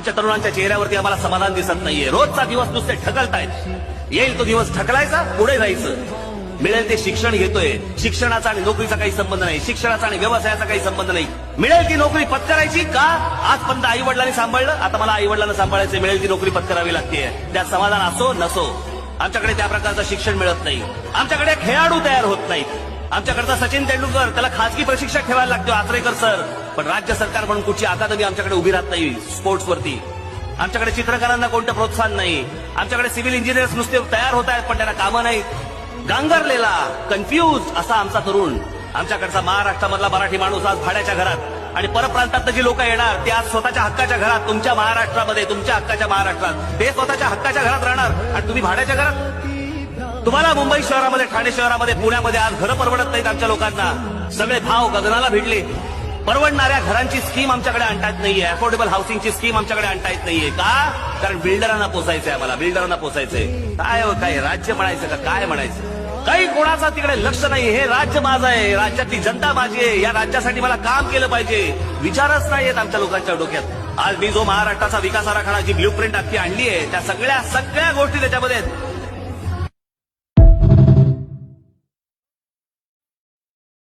आमच्या तरुणांच्या चेहऱ्यावरती आम्हाला समाधान दिसत नाहीये. रोजचा दिवस नुसते ढकलतायत. येईल तो दिवस ढकलायचा, पुढे जायचं. मिळेल ते शिक्षण घेतोय. शिक्षणाचा आणि नोकरीचा काही संबंध नाही. शिक्षणाचा आणि व्यवसायाचा काही संबंध नाही. मिळेल ती नोकरी पत्करायची का? आजपर्यंत आई वडिलांनी सांभाळलं, आता मला आई वडिलांना सांभाळायचं. मिळेल ती नोकरी पत्करावी लागते. त्यात समाधान असो नसो. आमच्याकडे त्या प्रकारचं शिक्षण मिळत नाही. आमच्याकडे खेळाडू तयार होत नाहीत. आमच्याकडचा सचिन तेंडुलकर, त्याला खासगी प्रशिक्षक ठेवायला लागतो आचरेकर सर. पण राज्य सरकार म्हणून कुठची अकादमी आमच्याकडे उभी राहत नाही स्पोर्ट्सवरती. आमच्याकडे चित्रकारांना कोणतं प्रोत्साहन नाही. आमच्याकडे सिव्हिल इंजिनियर्स नुसते तयार होत आहेत, पण त्यांना कामं नाहीत. गांगरलेला, कन्फ्यूज असा आमचा तरुण. आमच्याकडचा महाराष्ट्रामधला मराठी माणूस आज भाड्याच्या घरात, आणि परप्रांतात जी लोक येणार ते आज स्वतःच्या हक्काच्या घरात, तुमच्या महाराष्ट्रामध्ये, तुमच्या हक्काच्या महाराष्ट्रात ते स्वतःच्या हक्काच्या घरात राहणार आणि तुम्ही भाड्याच्या घरात. तुम्हाला मुंबई शहरामध्ये, ठाणे शहरामध्ये, पुण्यामध्ये आज घरं परवडत नाहीत. आमच्या लोकांना सगळे भाव गगनाला भिडले. परवडणाऱ्या घरांची स्कीम आमच्याकडे आणता येत नाहीये. अफोर्डेबल हाऊसिंगची स्कीम आमच्याकडे आणता येत नाहीये. का? कारण बिल्डरांना पोसायचंय. आम्हाला बिल्डरांना पोसायचंय. काय राज्य म्हणायचं का काय म्हणायचं? काही कोणाचा तिकडे लक्ष नाही. हे राज्य माझं आहे, राज्यातली जनता माझी आहे. या राज्यासाठी मला काम केलं पाहिजे, विचारच नाहीयेत आमच्या लोकांच्या डोक्यात. आज मी जो महाराष्ट्राचा विकास आराखडा, जी ब्ल्यूप्रिंट अख्खी आणली आहे, त्या सगळ्या गोष्टी त्याच्यामध्ये आहेत.